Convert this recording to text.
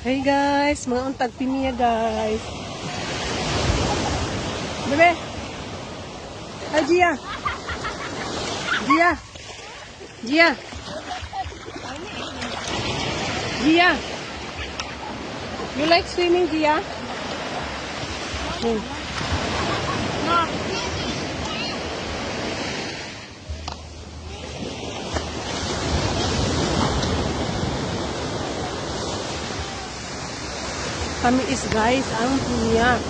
Hey guys, mga untag pimiya guys. Bebe. Hi Gia. Gia. Gia. Gia. You like swimming, Gia? Kami is guys ang punya.